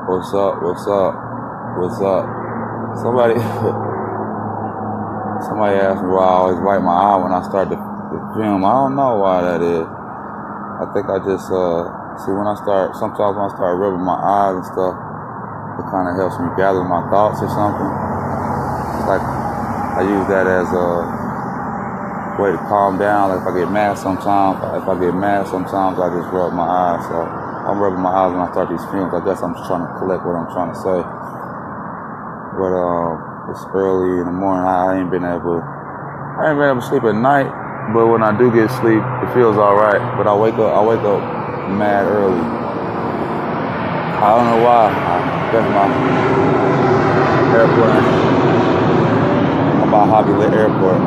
What's up? What's up? What's up? Somebody, somebody asked me why I always wipe my eye when I start the film. I don't know why that is. I think I just see when I start. Sometimes when I start rubbing my eyes and stuff, it kind of helps me gather my thoughts or something. It's like I use that as a way to calm down. Like if I get mad sometimes, I just rub my eyes. So I'm rubbing my eyes when I start these films. I guess I'm just trying to collect what I'm trying to say. But it's early in the morning. I ain't been able to sleep at night. But when I do get sleep, it feels all right. But I wake up mad early. I don't know why. That's my airplane. I'm by Harvey Airport.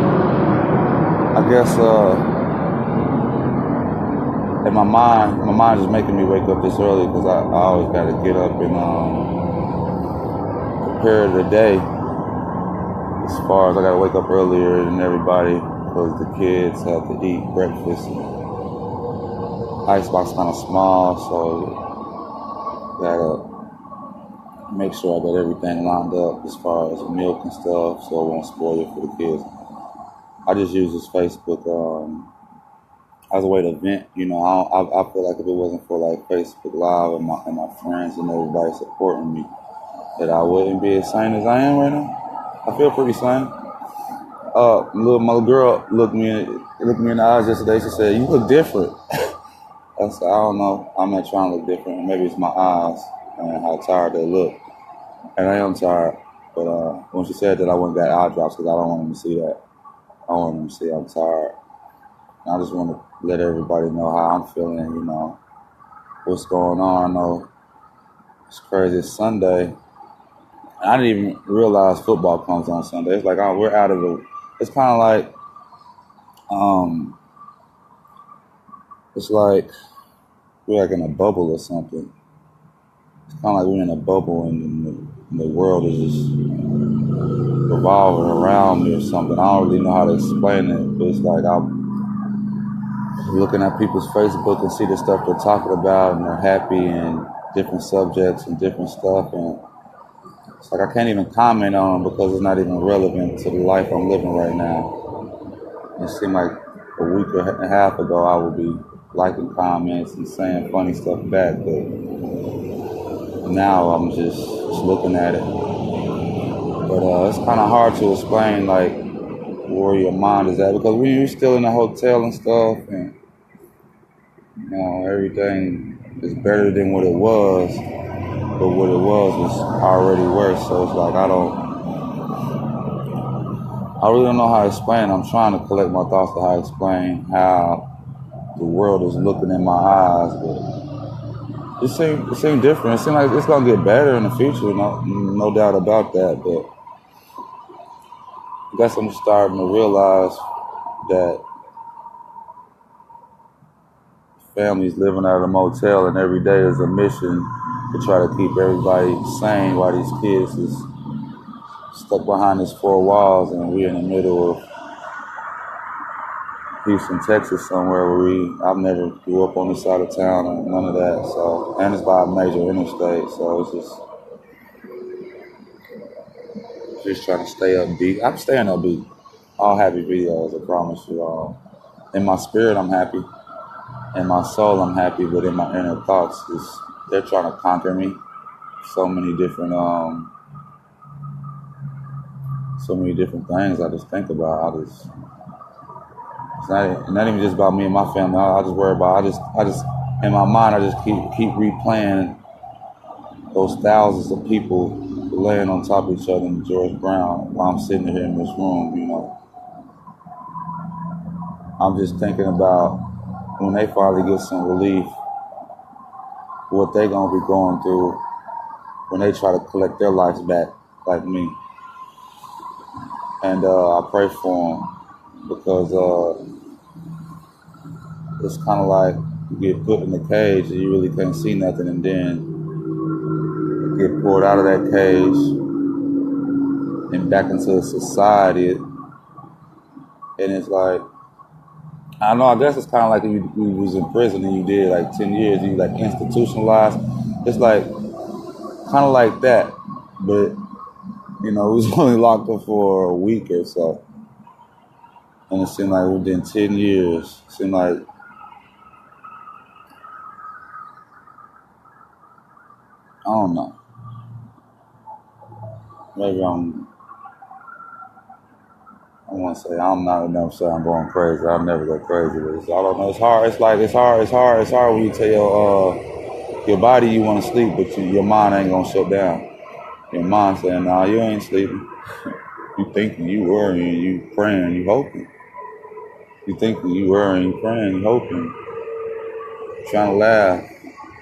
I guess in my mind is making me wake up this early because I always got to get up and prepare the day. As far as I got to wake up earlier than everybody because the kids have to eat breakfast. Icebox kind of small, so gotta make sure I got everything lined up as far as milk and stuff, so it won't spoil it for the kids. I just use this Facebook as a way to vent. You know, I feel like if it wasn't for like Facebook Live and my friends and everybody supporting me, that I wouldn't be as sane as I am right now. I feel pretty sane. My little girl looked me in the eyes yesterday. She said, "You look different." I said, "I don't know. I'm not trying to look different. Maybe it's my eyes and how tired they look." And I am tired. But when she said that, I went and got eye drops because I don't want them to see that. I want them to see I'm tired. And I just want to let everybody know how I'm feeling, you know, what's going on. I know it's crazy. It's Sunday. I didn't even realize football comes on Sunday. It's like, oh, we're out of the. It's kind of like, it's like we're like in a bubble or something. It's kind of like we're in a bubble and the world is just revolving around me or something. I don't really know how to explain it, but it's like I'm looking at people's Facebook and see the stuff they're talking about and they're happy and different subjects and different stuff, and it's like I can't even comment on them because it's not even relevant to the life I'm living right now. It seemed like a week and a half ago I would be liking comments and saying funny stuff back, but now I'm just looking at it. But it's kind of hard to explain like where your mind is at because when you're still in the hotel and stuff, and you know everything is better than what it was, but what it was already worse. So it's like I really don't know how to explain. I'm trying to collect my thoughts to how to explain how the world is looking in my eyes, but it seemed different. It seems like it's gonna get better in the future, no doubt about that. But I guess I'm starting to realize that families living out of a motel and every day is a mission to try to keep everybody sane while these kids is stuck behind these four walls, and we're in the middle of Houston, Texas, somewhere where I've never grew up on this side of town or none of that. So, and it's by a major interstate, so it's just trying to stay upbeat. I'm staying upbeat. All happy videos, I promise you all. In my spirit, I'm happy. In my soul, I'm happy, but in my inner thoughts, they're trying to conquer me. So many different things I just think about. It's not even just about me and my family. I just worry about. I just in my mind, I just keep replaying those thousands of people laying on top of each other in George Brown while I'm sitting here in this room. You know, I'm just thinking about when they finally get some relief, what they gonna be going through when they try to collect their lives back like me. And I pray for them because it's kind of like you get put in the cage and you really can't see nothing, and then you get pulled out of that cage and back into society. And it's like, I don't know, I guess it's kind of like if you was in prison and you did like 10 years, you like institutionalized. It's like kind of like that. But we was only locked up for a week or so, and it seemed like within 10 years, it seemed like I don't know. Maybe I want to say I'm not enough. Say I'm going crazy. I'll never go crazy, but I don't know. It's hard. It's like it's hard when you tell your body you want to sleep, but your mind ain't gonna shut down. Your mind saying, "Nah, you ain't sleeping. You thinking, you worrying, you praying, you hoping. You thinking, you worrying, you praying, you hoping. Trying to laugh,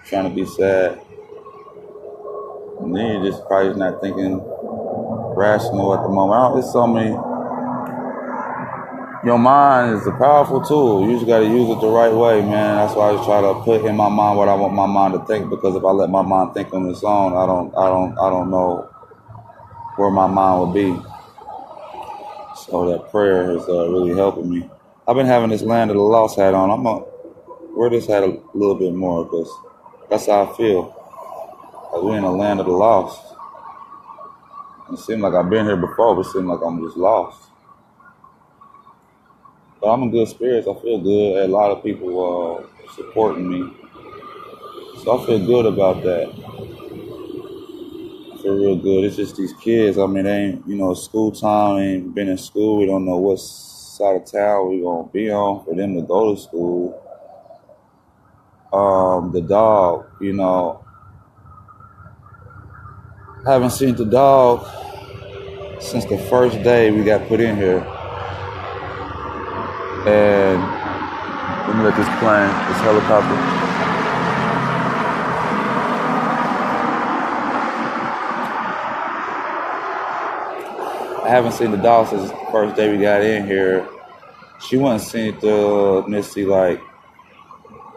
trying to be sad, and then you're just probably not thinking rational at the moment. It's so many. Your mind is a powerful tool. You just got to use it the right way, man. That's why I just try to put in my mind what I want my mind to think. Because if I let my mind think on its own, I don't know where my mind will be. So that prayer is really helping me. I've been having this Land of the Lost hat on. I'm gonna wear this hat a little bit more because that's how I feel. Like we're in the land of the lost. It seems like I've been here before, but it seems like I'm just lost. But I'm in good spirits. I feel good. A lot of people supporting me. So I feel good about that. I feel real good. It's just these kids. I mean, they ain't, it's school time. They ain't been in school. We don't know what side of town we going to be on for them to go to school. The dog, I haven't seen the dog since the first day we got put in here. And let me let this plane, this helicopter. I haven't seen the dog since the first day we got in here. She wasn't seen to Missy like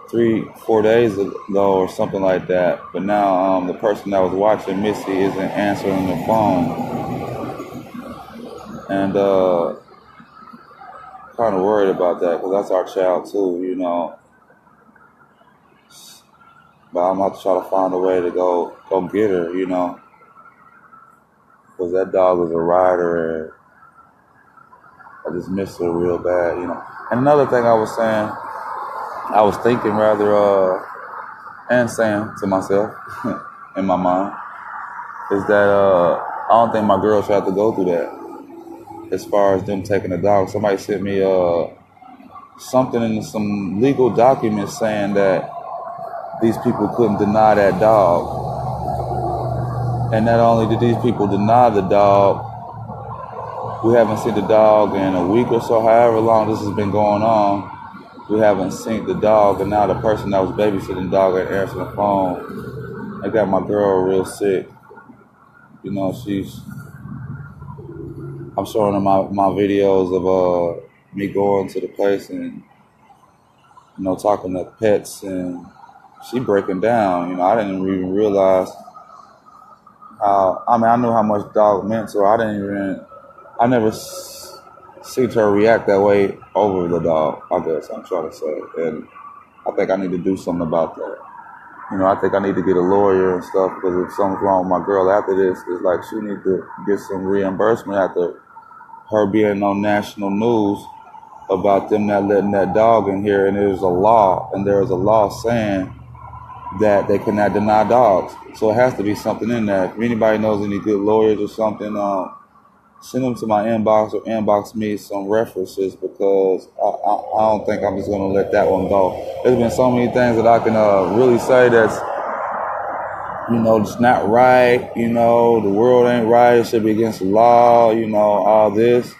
3-4 days ago or something like that. But now the person that was watching Missy isn't answering the phone. And kind of worried about that because that's our child too, But I'm about to try to find a way to go get her, because that dog is a rider, and I just miss her real bad, And another thing I was thinking rather, and saying to myself in my mind is that I don't think my girl should have to go through that. As far as them taking a dog, somebody sent me something in some legal documents saying that these people couldn't deny that dog. And not only did these people deny the dog, we haven't seen the dog in a week or so, however long this has been going on. We haven't seen the dog, and now the person that was babysitting the dog ain't answering the phone. I got my girl real sick. I'm showing her my videos of me going to the place and, talking to pets, and she breaking down. I didn't even realize I knew how much dog meant to her. I never seen her react that way over the dog, I guess I'm trying to say. And I think I need to do something about that. I think I need to get a lawyer and stuff, because if something's wrong with my girl after this, it's like she needs to get some reimbursement after her being on national news about them not letting that dog in here. And there is a law saying that they cannot deny dogs. So it has to be something in there. If anybody knows any good lawyers or something, send them to my inbox or inbox me some references, because I don't think I'm just going to let that one go. There's been so many things that I can really say that's, it's not right. The world ain't right. It should be against the law, all this.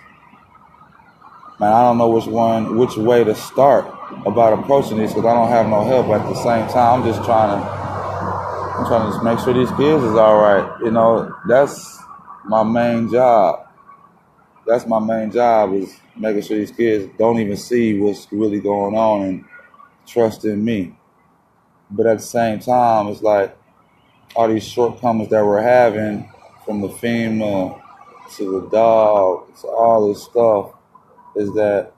Man, I don't know which way to start about approaching this, because I don't have no help at the same time. I'm trying to just make sure these kids is all right. That's my main job. That's my main job, is making sure these kids don't even see what's really going on and trust in me. But at the same time, it's like all these shortcomings that we're having, from the FEMA to the dog to all this stuff, is that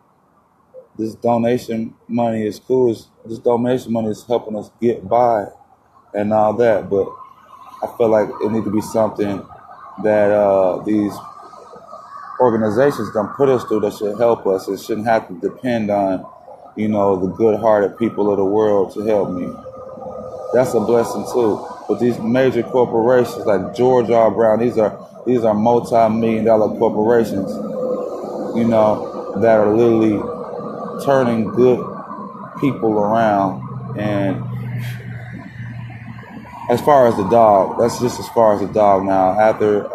this donation money is cool. This donation money is helping us get by and all that. But I feel like it need to be something that these organizations done put us through that should help us. It shouldn't have to depend on, the good-hearted people of the world to help me. That's a blessing too. But these major corporations like George R. Brown, these are multi-million-dollar corporations, that are literally turning good people around. And as far as the dog, that's just as far as the dog now. After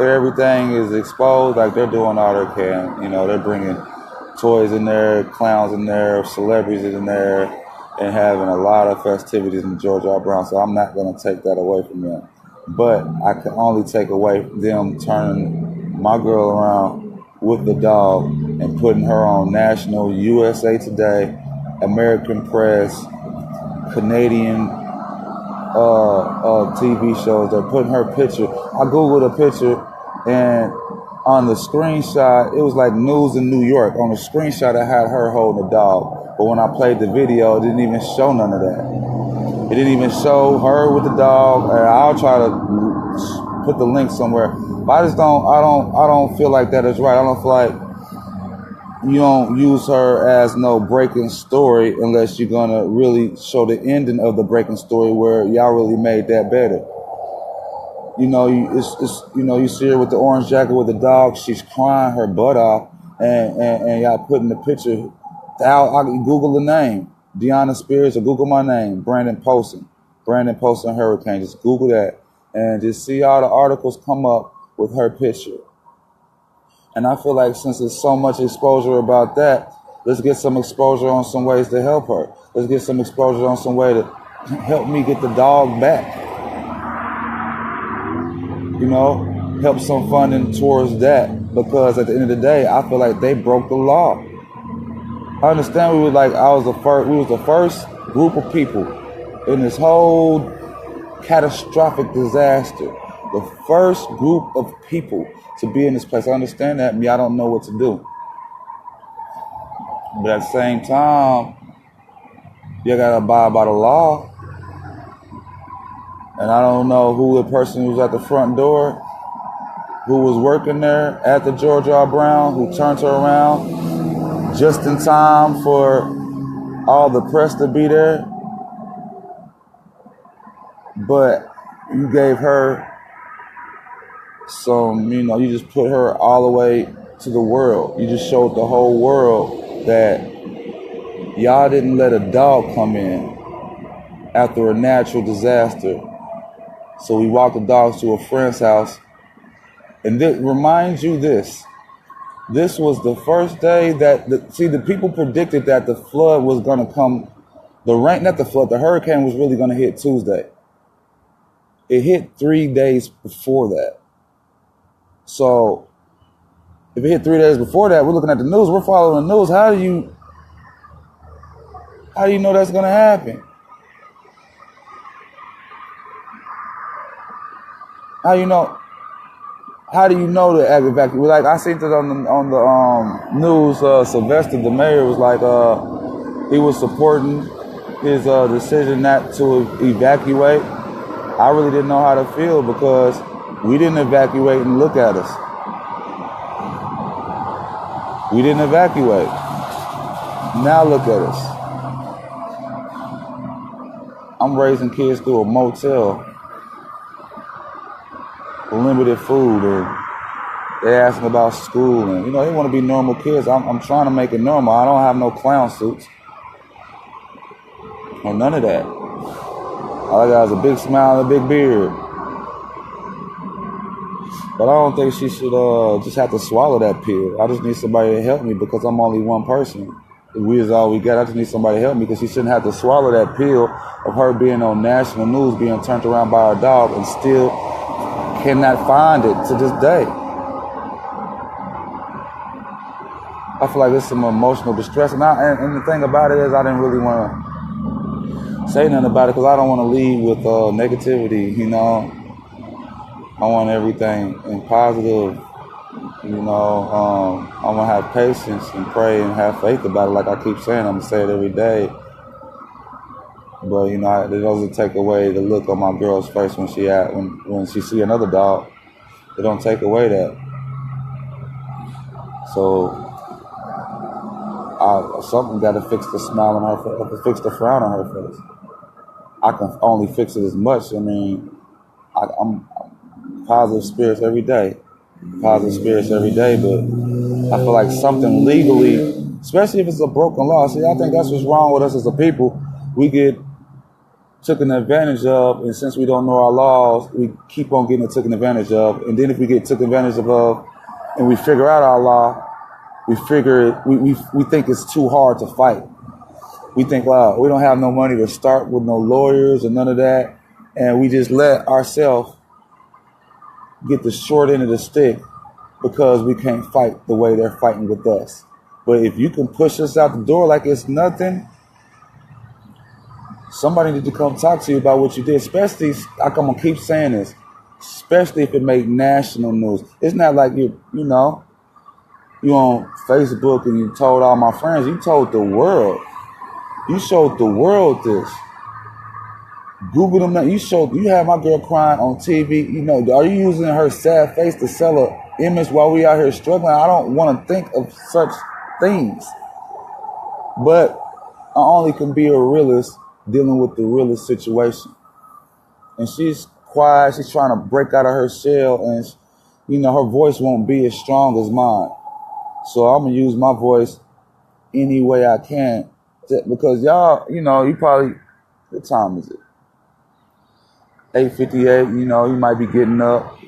everything is exposed, like they're doing all they can. They're bringing toys in there, clowns in there, celebrities in there, and having a lot of festivities in George R. Brown. So I'm not going to take that away from them. But I can only take away them turning my girl around with the dog and putting her on national USA Today, American Press, Canadian TV shows. They're putting her picture. I Googled a picture, and on the screenshot, it was like news in New York. On the screenshot, I had her holding a dog. But when I played the video, it didn't even show none of that. It didn't even show her with the dog. I'll try to put the link somewhere. But I don't feel like that is right. I don't feel like you don't use her as no breaking story unless you're gonna really show the ending of the breaking story where y'all really made that better. You see her with the orange jacket with the dog. She's crying her butt off, and y'all putting the picture. I can Google the name, Deanna Spears, or Google my name, Brandon Polson Hurricane. Just Google that and just see all the articles come up with her picture. And I feel like since there's so much exposure about that, let's get some exposure on some ways to help her. Let's get some exposure on some way to help me get the dog back. Help some funding towards that. Because at the end of the day, I feel like they broke the law. I understand we was the first group of people in this whole catastrophic disaster. The first group of people to be in this place. I understand that. I don't know what to do. But at the same time, you gotta abide by the law. And I don't know who the person who was at the front door, who was working there at the George R. Brown, who turned her around just in time for all the press to be there. But you gave her some, you just put her all the way to the world. You just showed the whole world that y'all didn't let a dog come in after a natural disaster. So we walked the dogs to a friend's house. And this reminds you this was the first day that, the people predicted that the flood was going to come. The hurricane was really going to hit Tuesday. It hit 3 days before that. So if it hit 3 days before that, we're looking at the news, we're following the news. How do you know that's going to happen? How do you know the evacuation? Like I seen it on the news. Sylvester, the mayor, was like he was supporting his decision not to evacuate. I really didn't know how to feel because we didn't evacuate, and look at us. We didn't evacuate. Now look at us. I'm raising kids through a motel. Limited food, and they're asking about school, and they want to be normal kids. I'm trying to make it normal. I don't have no clown suits or none of that. All I got is a big smile and a big beard. But I don't think she should just have to swallow that pill. I just need somebody to help me because I'm only one person. If we is all we got, I just need somebody to help me because she shouldn't have to swallow that pill of her being on national news, being turned around by her dog, and still cannot find it to this day. I feel like there's some emotional distress. And the thing about it is I didn't really want to say nothing about it because I don't want to leave with negativity, I want everything in positive, I want to have patience and pray and have faith about it. Like I keep saying, I'm going to say it every day. But it doesn't take away the look on my girl's face when she see another dog. It don't take away that. So something got to fix the smile on her face, fix the frown on her face. I can only fix it as much. I mean, I'm positive spirits every day. Positive spirits every day, but I feel like something legally, especially if it's a broken law. See, I think that's what's wrong with us as a people. We get taken advantage of, and since we don't know our laws, we keep on getting taken advantage of. And then if we get taken advantage of, and we figure out our law, we think it's too hard to fight. We think, wow, we don't have no money to start with, no lawyers or none of that, and we just let ourselves get the short end of the stick because we can't fight the way they're fighting with us. But if you can push us out the door like it's nothing, somebody need to come talk to you about what you did. Especially, I'm gonna keep saying this, especially if it make national news. It's not like you on Facebook and you told all my friends. You told the world. You showed the world this. Google them. You had my girl crying on TV. Are you using her sad face to sell an image while we out here struggling? I don't want to think of such things. But I only can be a realist dealing with the realest situation. And she's quiet. She's trying to break out of her shell, and her voice won't be as strong as mine. So I'm gonna use my voice any way I can, because y'all, you probably, what time is it? 8:58. You might be getting up,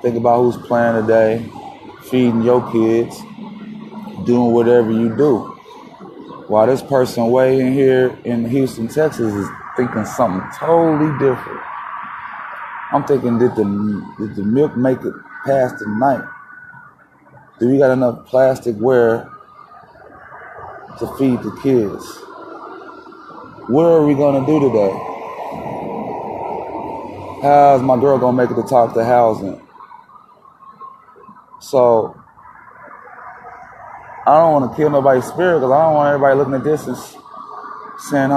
think about who's playing today, feeding your kids, doing whatever you do. While this person way in here in Houston, Texas, is thinking something totally different. I'm thinking, did the milk make it past the night? Do we got enough plasticware to feed the kids? What are we gonna do today? How's my girl gonna make it to talk to housing? So I don't want to kill nobody's spirit, because I don't want everybody looking at this and saying,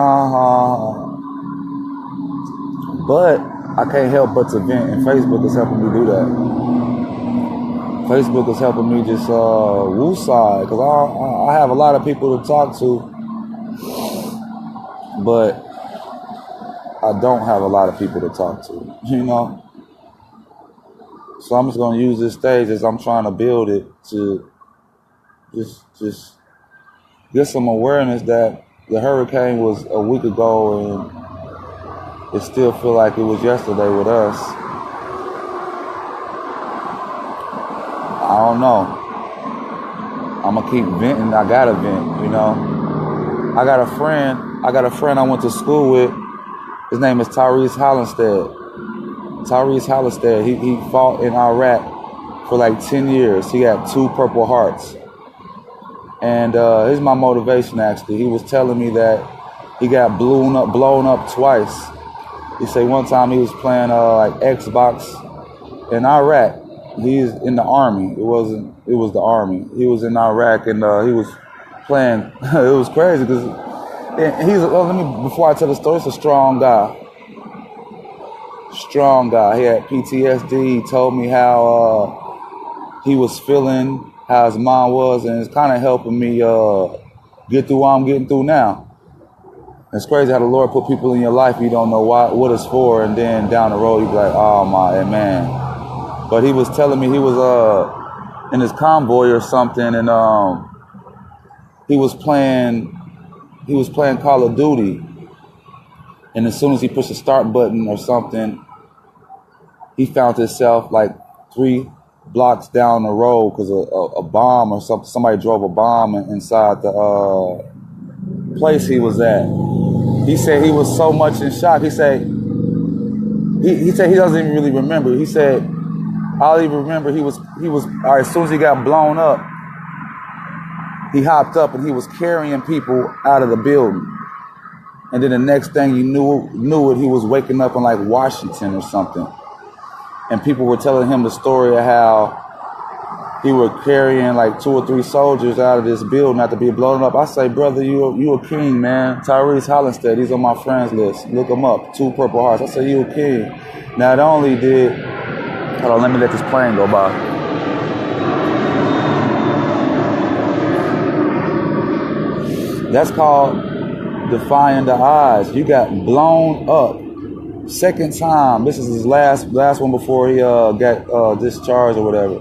But I can't help but to vent, and Facebook is helping me do that. Facebook is helping me just woosah, because I have a lot of people to talk to, but I don't have a lot of people to talk to, So I'm just going to use this stage as I'm trying to build it to just get some awareness that the hurricane was a week ago and it still feel like it was yesterday with us. I don't know. I'm gonna keep venting. I gotta vent, I got a friend I went to school with. His name is Tyrese Hallistead. He fought in Iraq for like 10 years. He had 2 Purple Hearts. And here's my motivation, actually. He was telling me that he got blown up twice. He said one time he was playing like Xbox in Iraq. He's in the army. It was the army. He was in Iraq, and he was playing. It was crazy because before I tell the story, it's a strong guy. He had PTSD. He told me how he was feeling, how his mom was, and it's kind of helping me get through what I'm getting through now. It's crazy how the Lord put people in your life you don't know what it's for, and then down the road you be like, oh my man. But he was telling me he was in his convoy or something, and he was playing Call of Duty, and as soon as he pushed the start button or something, he found himself like 3 blocks down the road because a bomb or something. Somebody drove a bomb inside the place he was at. He said he was so much in shock. He said he doesn't even really remember. He said, all he remember, he was all right, as soon as he got blown up, he hopped up and he was carrying people out of the building. And then the next thing you knew it, he was waking up in like Washington or something. And people were telling him the story of how he was carrying like 2 or 3 soldiers out of this building not to be blown up. I say, brother, you a king, man. Tyrese Hollinsted, he's on my friends list. Look him up. 2 Purple Hearts. I say, you a king. Not only did, hold on, let me let this plane go by. That's called defying the odds. You got blown up. Second time. This is his last one before he got discharged or whatever.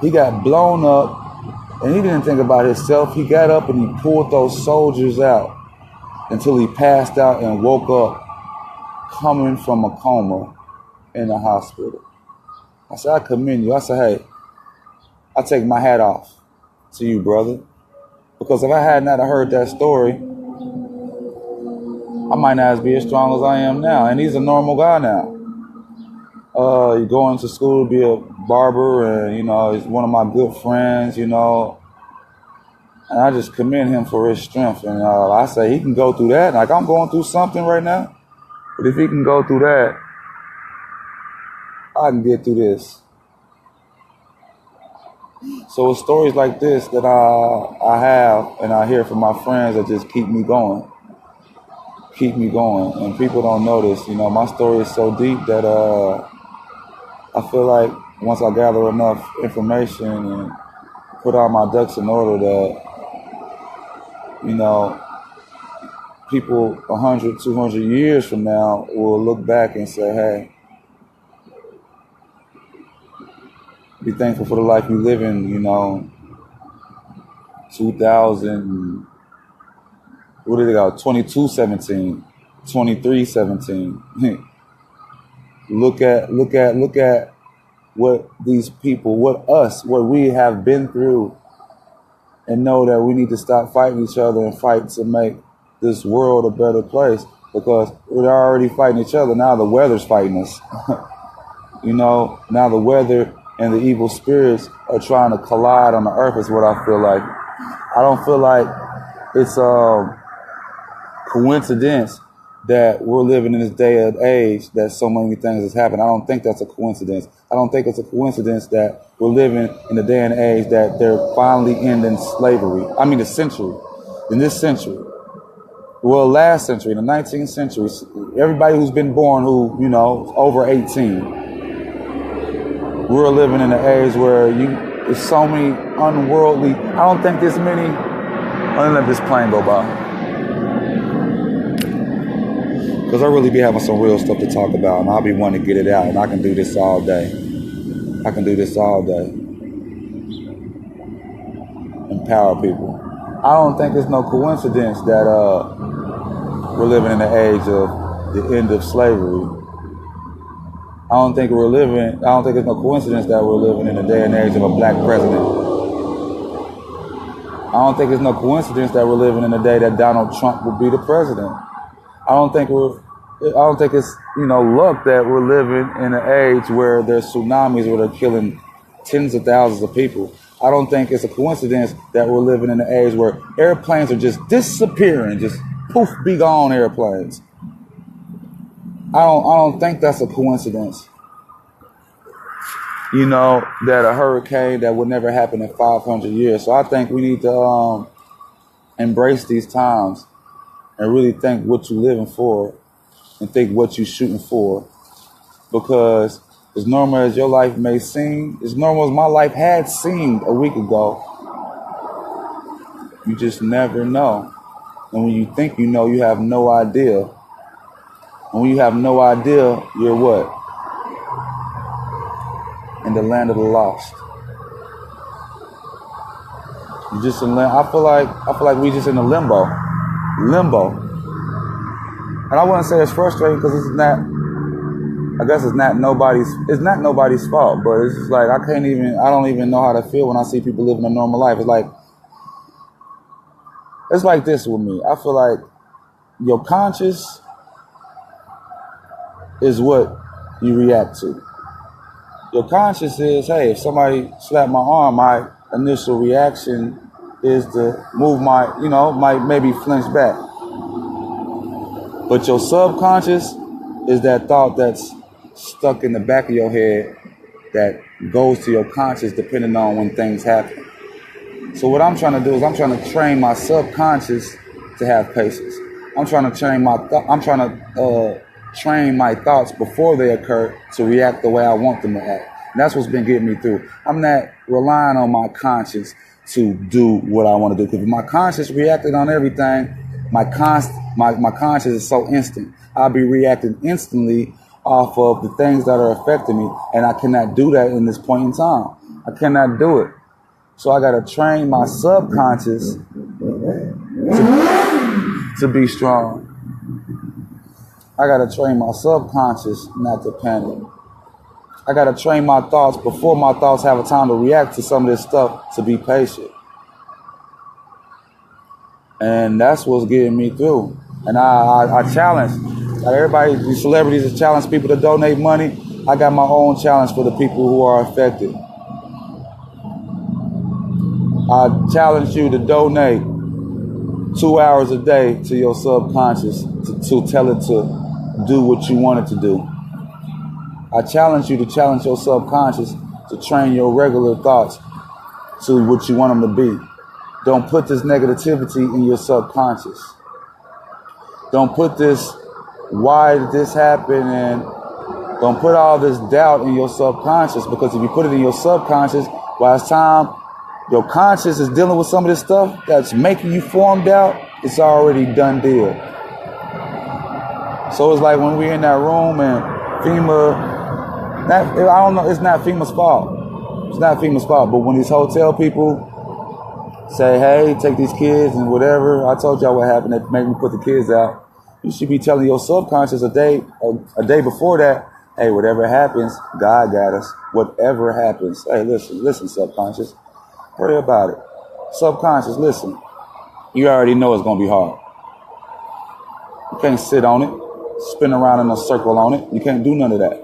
He got blown up, and he didn't think about himself. He got up and he pulled those soldiers out until he passed out and woke up coming from a coma in the hospital. I said, I commend you. I said, hey, I take my hat off to you, brother. Because if I had not heard that story, I might not be as strong as I am now. And he's a normal guy now. He's going to school to be a barber, and, he's one of my good friends, And I just commend him for his strength. And I say he can go through that. Like, I'm going through something right now. But if he can go through that, I can get through this. So it's stories like this that I have and I hear from my friends that just keep me going. And people don't notice, my story is so deep that I feel like once I gather enough information and put all my ducks in order that, people 100, 200 years from now will look back and say, hey, be thankful for the life you live in, 2000, what did they go? 2217, 2317. Look at what these people, what we have been through, and know that we need to stop fighting each other and fight to make this world a better place, because we're already fighting each other. Now the weather's fighting us. Now the weather and the evil spirits are trying to collide on the earth is what I feel like. I don't feel like it's coincidence that we're living in this day and age that so many things has happened. I don't think that's a coincidence. I don't think it's a coincidence that we're living in the day and age that they're finally ending slavery. I mean, in this century. Well, last century, in the 19th century, everybody who's been born who, over 18, we're living in an age where there's so many unworldly, I don't think there's many, let me let this plane go by. Because I really be having some real stuff to talk about, and I'll be wanting to get it out, and I can do this all day. Empower people. I don't think it's no coincidence that we're living in the age of the end of slavery. I don't think it's no coincidence that we're living in the day and age of a black president. I don't think it's no coincidence that we're living in the day that Donald Trump will be the president. I don't think it's luck that we're living in an age where there's tsunamis where they're killing tens of thousands of people. I don't think it's a coincidence that we're living in an age where airplanes are just disappearing, just poof, be gone airplanes. I don't think that's a coincidence. That a hurricane that would never happen in 500 years. So I think we need to embrace these times and really think what you're living for and think what you're shooting for. Because as normal as your life may seem, as normal as my life had seemed a week ago, you just never know. And when you think you know, you have no idea. And when you have no idea, you're what? In the land of the lost. You just in I feel like we just in a limbo. And I wouldn't say it's frustrating because it's not nobody's fault, but it's just like I don't even know how to feel when I see people living a normal life. It's like this with me. I feel like your conscience is what you react to. Your conscience is, hey, if somebody slapped my arm, my initial reaction is to move maybe flinch back. But your subconscious is that thought that's stuck in the back of your head that goes to your conscious depending on when things happen. So what I'm trying to do is I'm trying to train my subconscious to have patience. I'm trying to train train my thoughts before they occur to react the way I want them to act. And that's what's been getting me through. I'm not relying on my conscience to do what I want to do. Because if my conscience reacted on everything, my conscience is so instant. I'll be reacting instantly off of the things that are affecting me. And I cannot do that in this point in time. I cannot do it. So I got to train my subconscious to be strong. I got to train my subconscious not to panic. I got to train my thoughts before my thoughts have a time to react to some of this stuff to be patient. And that's what's getting me through. And I challenge, like everybody, these celebrities that challenge people to donate money. I got my own challenge for the people who are affected. I challenge you to donate 2 hours a day to your subconscious to tell it to do what you want it to do. I challenge you to challenge your subconscious to train your regular thoughts to what you want them to be. Don't put this negativity in your subconscious. Don't put this, why did this happen? And don't put all this doubt in your subconscious, because if you put it in your subconscious, by the time your conscious is dealing with some of this stuff that's making you form doubt, it's already done deal. So it's like when we're in that room and FEMA, I don't know, it's not FEMA's fault. It's not FEMA's fault, but when these hotel people say, hey, take these kids and whatever, I told y'all what happened, they make me put the kids out. You should be telling your subconscious a day before that, hey, whatever happens, God got us. Whatever happens, hey, listen, subconscious. Worry about it. Subconscious, listen. You already know it's going to be hard. You can't sit on it, spin around in a circle on it. You can't do none of that.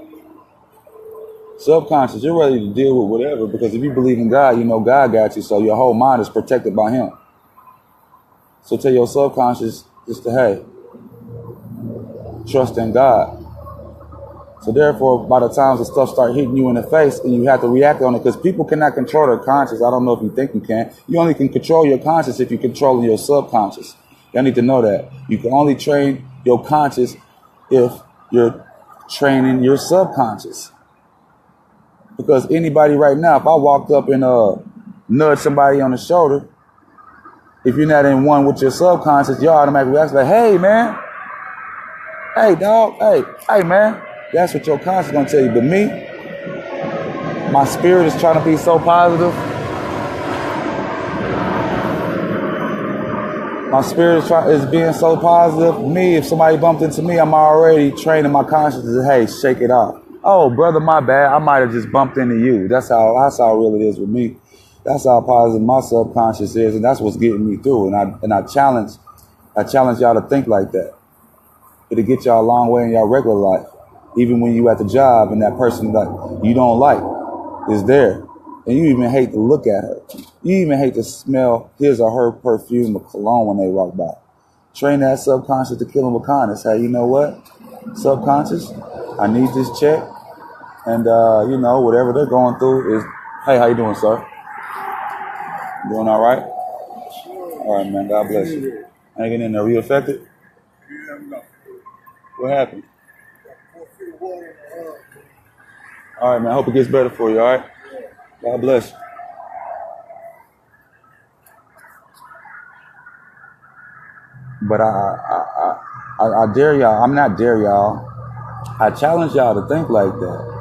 Subconscious, you're ready to deal with whatever, because if you believe in God, you know God got you, so your whole mind is protected by Him. So tell your subconscious just to, hey, trust in God. So therefore, by the time the stuff start hitting you in the face and you have to react on it, because people cannot control their conscience. I don't know if you think you can. You only can control your conscience if you're controlling your subconscious. Y'all need to know that. You can only train your conscious if you're training your subconscious. Because anybody right now, if I walked up and nudged somebody on the shoulder, if you're not in one with your subconscious, you automatically react like, hey, man. Hey, dog. Hey, man. That's what your conscience is going to tell you. But me, my spirit is trying to be so positive. My spirit is being so positive. Me, if somebody bumped into me, I'm already training my conscience to, hey, shake it off. Oh, brother, my bad. I might have just bumped into you. That's how real it is with me. That's how positive my subconscious is, and that's what's getting me through. And I challenge y'all to think like that. It'll get y'all a long way in your regular life. Even when you at the job and that person that you don't like is there, and you even hate to look at her. You even hate to smell his or her perfume or cologne when they walk by. Train that subconscious to kill them with kindness. Hey, you know what? Subconscious, I need this check. And, whatever they're going through is, hey, how you doing, sir? Doing all right? All right, man. God bless you. Hanging in there. Were you affected? What happened? All right, man. I hope it gets better for you, all right? God bless you. But I dare y'all. I'm not dare y'all. I challenge y'all to think like that.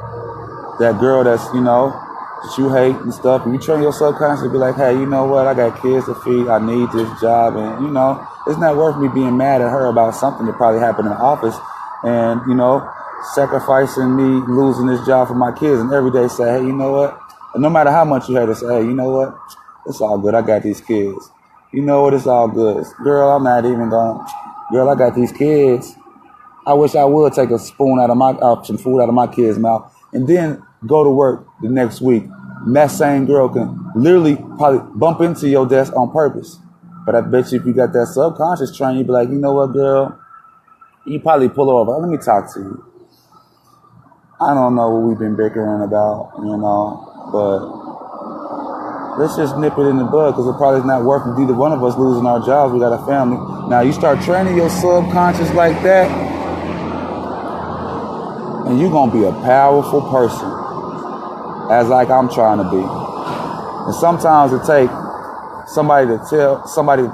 That girl that's, that you hate and stuff. And you train your subconscious to be like, hey, you know what? I got kids to feed. I need this job. And, it's not worth me being mad at her about something that probably happened in the office. And, sacrificing me losing this job for my kids, and every day say, hey, you know what? And no matter how much you hate to say, hey, you know what? It's all good. I got these kids. You know what? It's all good. Girl, I'm not even going. Girl, I got these kids. I wish I would take a spoon some food out of my kid's mouth and then go to work the next week. And that same girl can literally probably bump into your desk on purpose. But I bet you if you got that subconscious train, you'd be like, you know what, girl? You probably pull over. Let me talk to you. I don't know what we've been bickering about, But let's just nip it in the bud because it probably is not working. Either one of us losing our jobs. We got a family. Now you start training your subconscious like that, and you're gonna be a powerful person, as like I'm trying to be. And sometimes it takes somebody to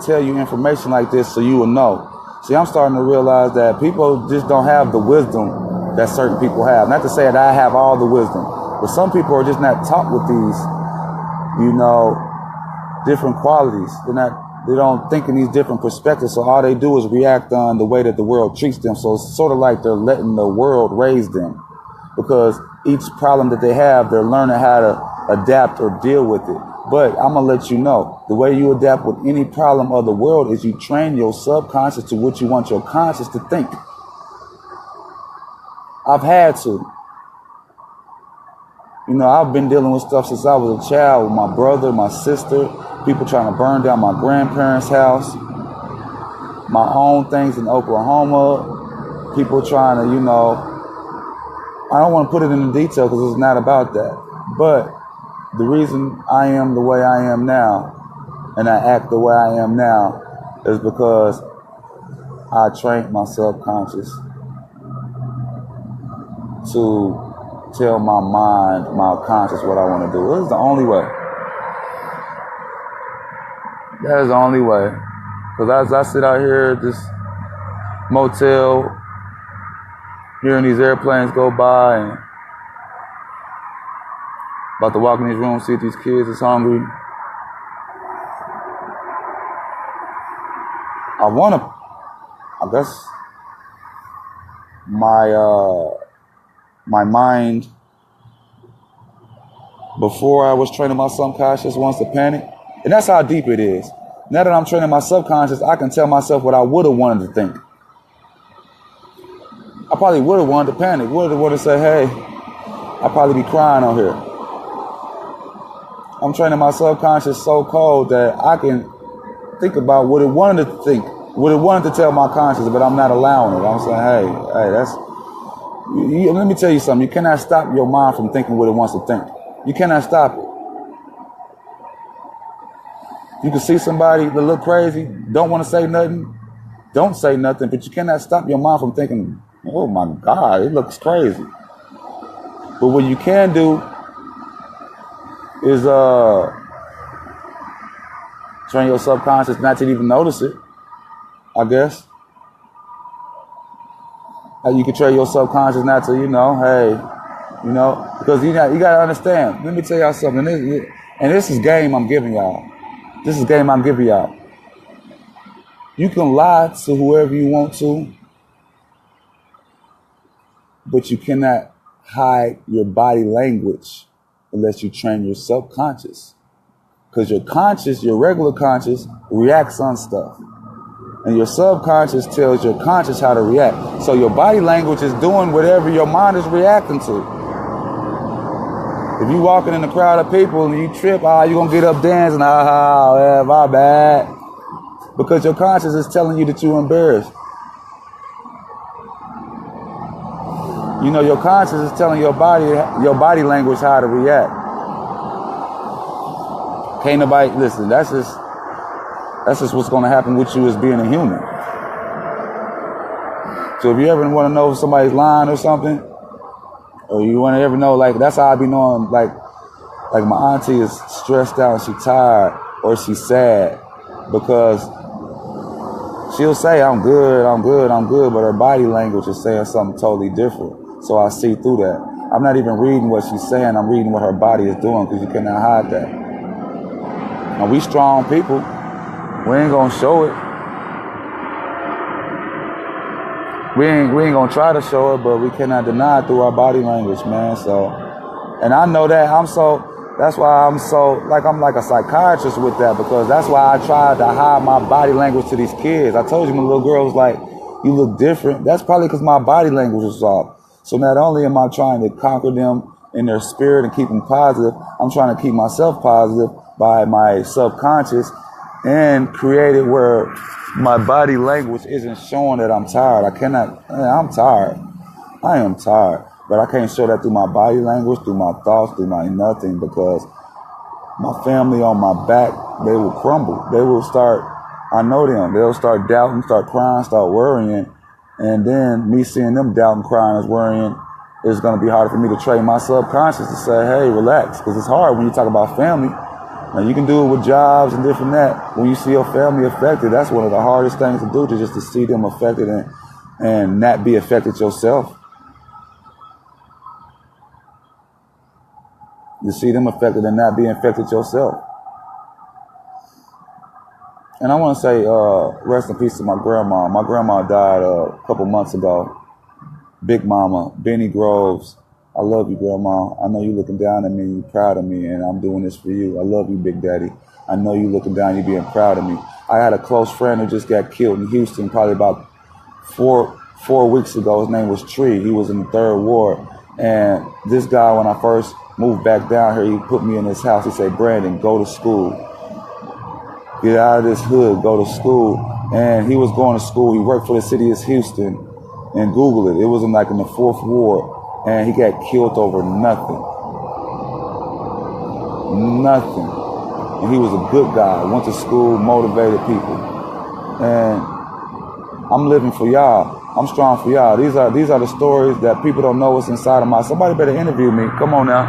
tell you information like this so you will know. See, I'm starting to realize that people just don't have the wisdom that certain people have. Not to say that I have all the wisdom, but some people are just not taught with these, different qualities. They don't think in these different perspectives. So all they do is react on the way that the world treats them. So it's sort of like they're letting the world raise them, because each problem that they have, they're learning how to adapt or deal with it. But I'm going to let you know, the way you adapt with any problem of the world is you train your subconscious to what you want your conscious to think. I've had to. I've been dealing with stuff since I was a child with my brother, my sister, people trying to burn down my grandparents' house, my own things in Oklahoma, people trying to, I don't want to put it in the detail because it's not about that. But the reason I am the way I am now and I act the way I am now is because I trained my subconscious to tell my mind, my conscious what I want to do. This is the only way. That is the only way. Because as I sit out here at this motel, hearing these airplanes go by and about to walk in these rooms, see if these kids is hungry. I guess my mind, before I was training my subconscious, wants to panic. And that's how deep it is. Now that I'm training my subconscious, I can tell myself what I would have wanted to think. I probably would have wanted to panic. Would have wanted to say, hey, I'd probably be crying on here. I'm training my subconscious so cold that I can think about what it wanted to think, what it wanted to tell my conscious, but I'm not allowing it. I'm saying, hey, let me tell you something. You cannot stop your mind from thinking what it wants to think. You cannot stop it. You can see somebody that look crazy, don't want to say nothing, don't say nothing, but you cannot stop your mind from thinking, oh my God, it looks crazy. But what you can do is train your subconscious not to even notice it, I guess. You can train your subconscious not to, because you got to understand. Let me tell y'all something. And this is game I'm giving y'all. This is game I'm giving y'all. You can lie to whoever you want to, but you cannot hide your body language unless you train your subconscious. Because your conscious, your regular conscious, reacts on stuff. And your subconscious tells your conscious how to react. So your body language is doing whatever your mind is reacting to. If you walking in a crowd of people and you trip, you're going to get up dancing, yeah, my bad. Because your conscious is telling you that you're embarrassed. Your conscious is telling your body language how to react. Can't nobody, listen, that's just what's going to happen with you as being a human. So if you ever want to know if somebody's lying or something, or you want to ever know, like, that's how I be knowing, like my auntie is stressed out and she's tired or she's sad, because she'll say, I'm good, but her body language is saying something totally different. So I see through that. I'm not even reading what she's saying, I'm reading what her body is doing, because you cannot hide that. And we strong people. We ain't gonna show it. We ain't gonna try to show it, but we cannot deny it through our body language, man. So, and I know that that's why I'm like a psychiatrist with that, because that's why I tried to hide my body language to these kids. I told you, my little girl was like, you look different. That's probably because my body language was off. So not only am I trying to conquer them in their spirit and keep them positive, I'm trying to keep myself positive by my subconscious and create it where my body language isn't showing that I'm tired. I'm tired. I am tired. But I can't show that through my body language, through my thoughts, through my nothing, because my family on my back, they will crumble. They will start, I know them, they'll start doubting, start crying, start worrying. And then me seeing them doubting, crying, and worrying, it's going to be harder for me to train my subconscious to say, hey, relax. Because it's hard when you talk about family. Now, you can do it with jobs and different that. When you see your family affected, that's one of the hardest things to do, just to see them affected and not be affected yourself. You see them affected and not be infected yourself. And I want to say rest in peace to my grandma. My grandma died a couple months ago. Big Mama, Benny Groves. I love you, Grandma. I know you looking down at me, you proud of me, and I'm doing this for you. I love you, Big Daddy. I know you looking down, you being proud of me. I had a close friend who just got killed in Houston probably about four weeks ago. His name was Tree. He was in the 3rd Ward. And this guy, when I first moved back down here, he put me in his house. He said, Brandon, go to school. Get out of this hood, go to school. And he was going to school. He worked for the city of Houston. And Google it. It was in the 4th Ward. And he got killed over nothing. Nothing. And he was a good guy. Went to school, motivated people. And I'm living for y'all. I'm strong for y'all. These are the stories that people don't know what's inside of my. Somebody better interview me. Come on now.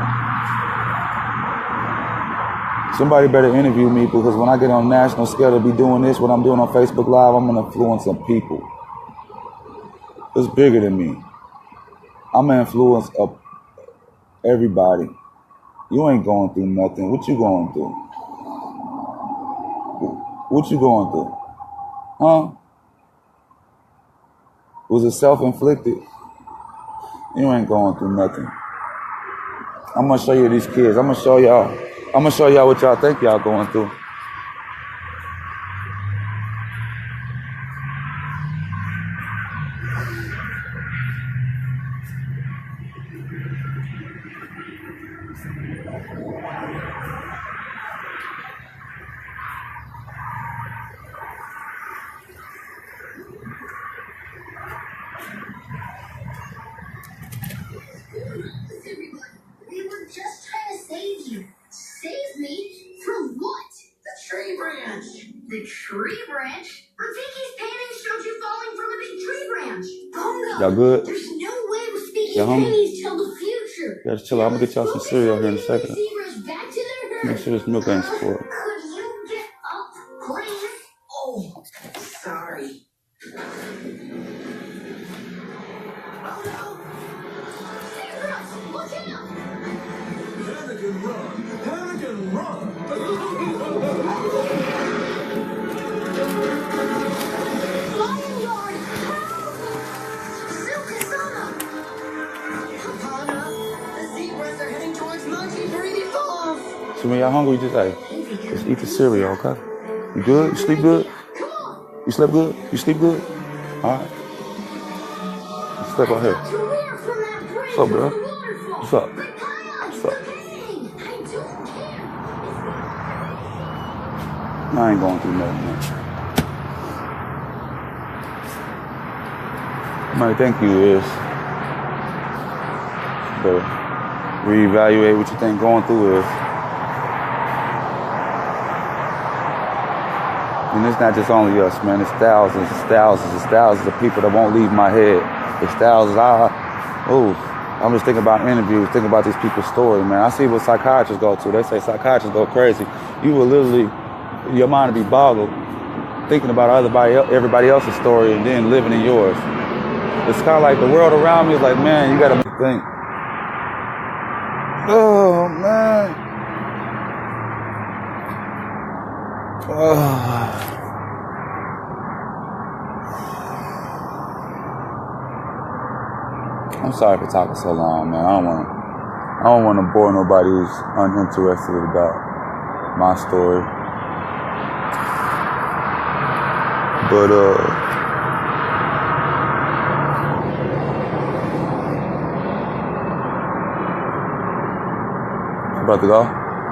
Somebody better interview me, because when I get on a national scale to be doing this, what I'm doing on Facebook Live, I'm going to influence some people. It's bigger than me. I'm going to influence everybody. You ain't going through nothing. What you going through? What you going through? Huh? Was it self-inflicted? You ain't going through nothing. I'm going to show you these kids. I'm going to show y'all what y'all think y'all going through. Just trying to save you. Save me? From what? The tree branch. The tree branch? Rafiki's paintings showed you falling from a big tree branch. Bongo. Y'all good? There's no way Rafiki's paintings tell the future. Yeah, just chill out. I'm gonna get y'all some cereal here in a second. Back to their herd. Make sure this milk ain't spoiled. Could you get up, please? Oh, sorry. Oh no. Look out! Panic and run! Panic and run! Lion Guard! Silkasana! Hapana! The zebras are heading towards Mochi Burrito Falls! So when y'all hungry, just eat the cereal, okay? You good? You sleep good? Come on! You slept good? You sleep good? Alright. Step out here. What's up, bro? What's up? What's up? I ain't going through nothing, man. My thank you is to reevaluate what you think going through is. And it's not just only us, man. It's thousands of people that won't leave my head. It's thousands. I'm just thinking about interviews, thinking about these people's story, man. I see what psychiatrists go to. They say psychiatrists go crazy. You will literally, your mind will be boggled thinking about everybody else's story and then living in yours. It's kind of like the world around me is like, man, you got to think. Oh, man. I'm sorry for talking so long, man. I don't want to bore nobody who's uninterested about my story. But about to go?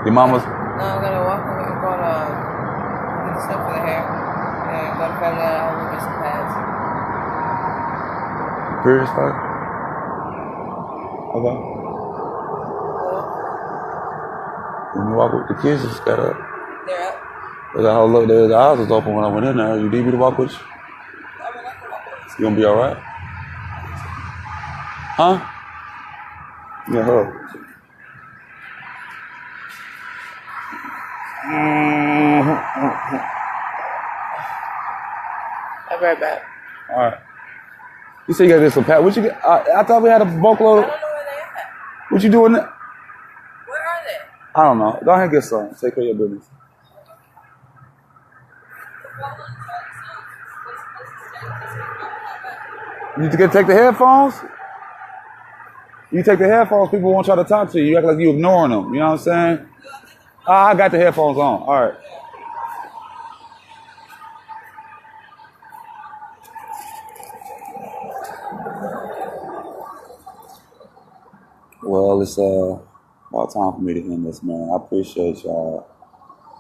Your mama's? No, I'm gonna walk over and go to get stuff for the hair and go to Family Home and get some pads. Period started? Okay. When you walk with the kids, just got up. They're up. The eyes was open when I went in there. You need me to walk with you? I mean, I can walk with You gonna be all right? Huh? Yeah, hug. I'll be right back. All right. You said you gotta get some pat. What you get? I thought we had a boatload. I don't know where they at. What you doing there? Where are they? I don't know. Go ahead and get some. Take care of your business. You need to take the headphones? You take the headphones, people won't try to talk to you. You act like you ignoring them. You know what I'm saying? I got the headphones on. All right. Well, it's about time for me to end this, man. I appreciate y'all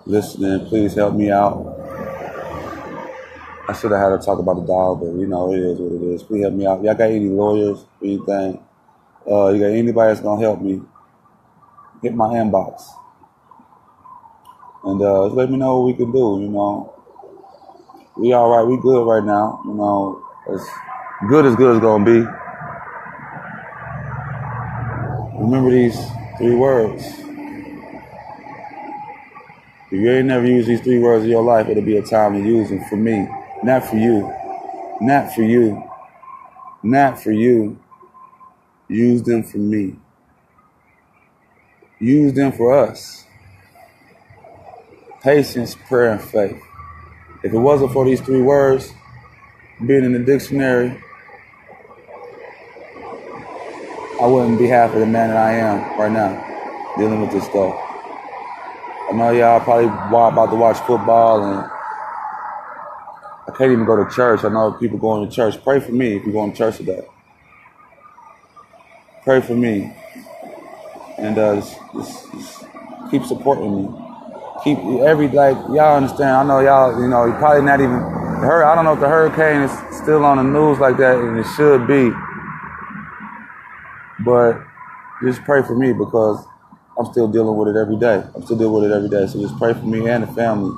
listening. Please help me out. I should have had her talk about the dog, but you know, it is what it is. Please help me out. Y'all got any lawyers, anything? You got anybody that's gonna help me? Hit my inbox. And just let me know what we can do, you know. We all right, we good right now, you know. As good as gonna be. Remember these 3 words. If you ain't never used these 3 words in your life, it'll be a time to use them for me. Not for you. Not for you. Not for you. Use them for me. Use them for us. Patience, prayer, and faith. If it wasn't for these 3 words being in the dictionary, I wouldn't be half of the man that I am right now, dealing with this stuff. I know y'all probably about to watch football, and I can't even go to church. I know people going to church. Pray for me if you're going to church today. Pray for me. And just keep supporting me. Keep y'all understand. I know y'all, you know, you probably not even, I don't know if the hurricane is still on the news like that, and it should be. But just pray for me because I'm still dealing with it every day. So just pray for me and the family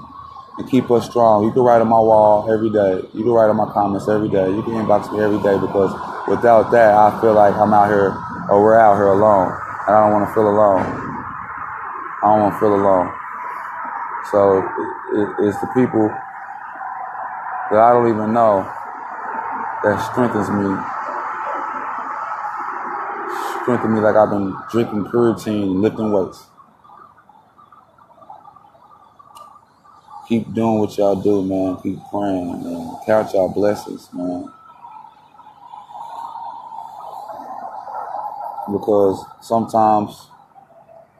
and keep us strong. You can write on my wall every day. You can write on my comments every day. You can inbox me every day because without that, I feel like I'm out here or we're out here alone. And I don't want to feel alone. So it's the people that I don't even know that strengthens me. Strengthen me like I've been drinking creatine and lifting weights. Keep doing what y'all do, man. Keep praying, man. Count y'all blessings, man. Because sometimes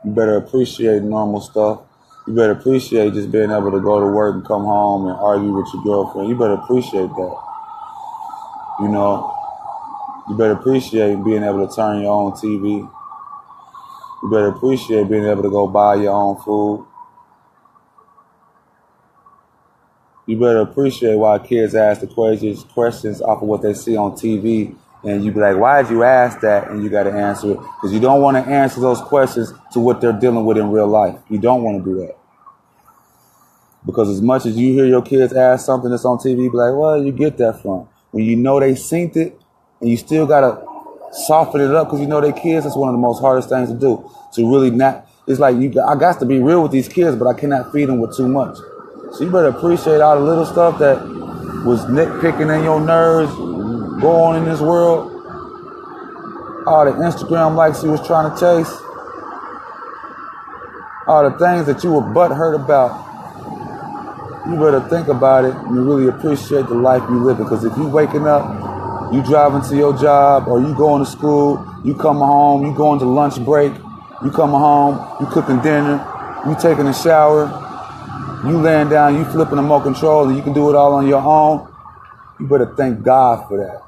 you better appreciate normal stuff. You better appreciate just being able to go to work and come home and argue with your girlfriend. You better appreciate that. You know, you better appreciate being able to turn your own TV. You better appreciate being able to go buy your own food. You better appreciate why kids ask the questions off of what they see on TV. And you be like, why did you ask that? And you got to answer it. Because you don't want to answer those questions to what they're dealing with in real life. You don't want to do that. Because as much as you hear your kids ask something that's on TV, you be like, well, you get that from. When you know they synced it, and you still got to soften it up because you know they kids, that's one of the most hardest things to do. To really not, it's like I got to be real with these kids, but I cannot feed them with too much. So you better appreciate all the little stuff that was nitpicking in your nerves, go on in this world. All the Instagram likes you was trying to chase. All the things that you were butthurt about. You better think about it and really appreciate the life you live. Because if you waking up, you driving to your job, or you going to school, you come home, you going to lunch break, you come home, you cooking dinner, you taking a shower, you laying down, you flipping the remote control, and you can do it all on your own. You better thank God for that.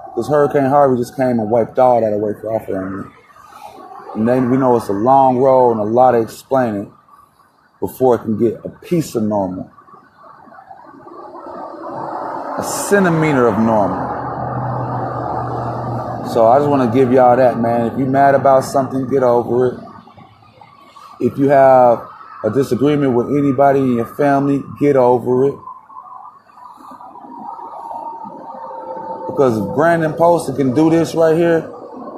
Because Hurricane Harvey just came and wiped all that away for our family. And then we know it's a long road and a lot of explaining before it can get a piece of normal. A centimeter of normal. So I just want to give y'all that, man. If you're mad about something, get over it. If you have a disagreement with anybody in your family, get over it. Because if Brandon Polson can do this right here,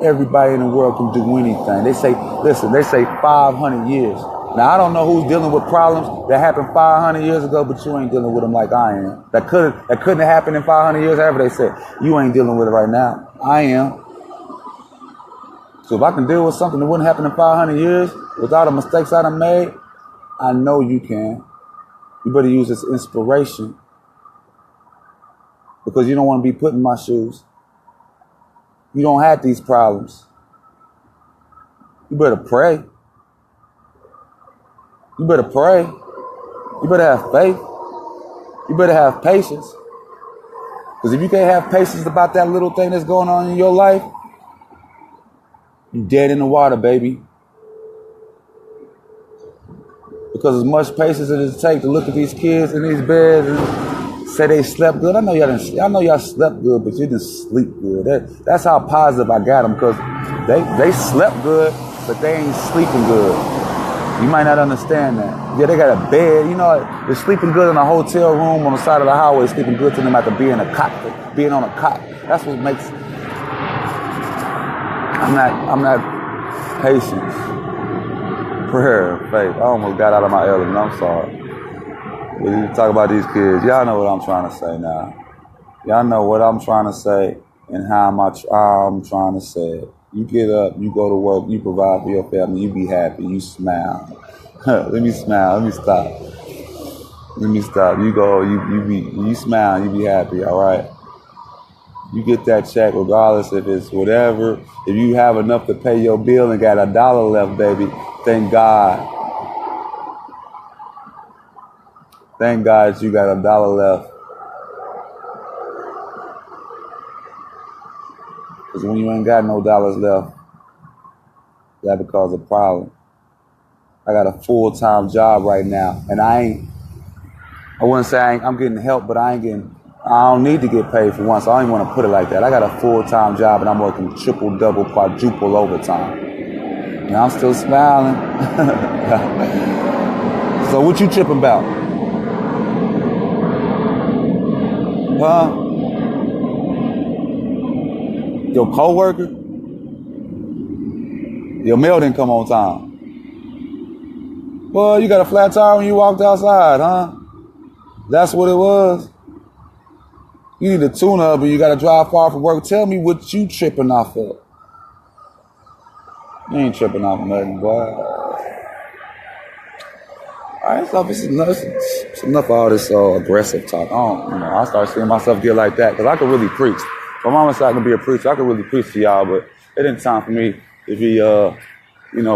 everybody in the world can do anything. They say 500 years. Now, I don't know who's dealing with problems that happened 500 years ago, but you ain't dealing with them like I am. That couldn't have happened in 500 years, however they said. You ain't dealing with it right now. I am. So if I can deal with something that wouldn't happen in 500 years without the mistakes I done made, I know you can. You better use this inspiration because you don't want to be put in my shoes. You don't have these problems. You better pray. You better pray. You better have faith. You better have patience. Because if you can't have patience about that little thing that's going on in your life, you're dead in the water, baby. Because as much patience as it takes to look at these kids in these beds and say they slept good. I know y'all slept good, but you didn't sleep good. That's how positive I got them, because they slept good, but they ain't sleeping good. You might not understand that. Yeah, they got a bed. You know, they're sleeping good in a hotel room on the side of the highway, sleeping good to them after being on a cot. That's what makes. I'm not patience, prayer, faith. I almost got out of my element. I'm sorry. When you talk about these kids, y'all know what I'm trying to say now. Y'all know what I'm trying to say and how I'm trying to say it. You get up, you go to work, you provide for your family, you be happy, you smile. Let me smile, let me stop. You go, you smile, you be happy, all right? You get that check regardless if it's whatever. If you have enough to pay your bill and got $1 left, baby, thank God. Thank God you got $1 left. Because when you ain't got no dollars left, that becomes a problem. I got a full-time job right now, and I wouldn't say I'm getting help, but I don't need to get paid for once. I don't even want to put it like that. I got a full-time job, and I'm working triple, double, quadruple overtime. And I'm still smiling. So what you tripping about? Huh? Your coworker? Your mail didn't come on time. Well, you got a flat tire when you walked outside, huh? That's what it was. You need a tune-up and you got to drive far from work. Tell me what you tripping off of. You ain't tripping off nothing, boy. All right, so it's enough of all this aggressive talk. I start seeing myself get like that because I could really preach. My mama said I could be a preacher. I could really preach to y'all, but it ain't time for me to be,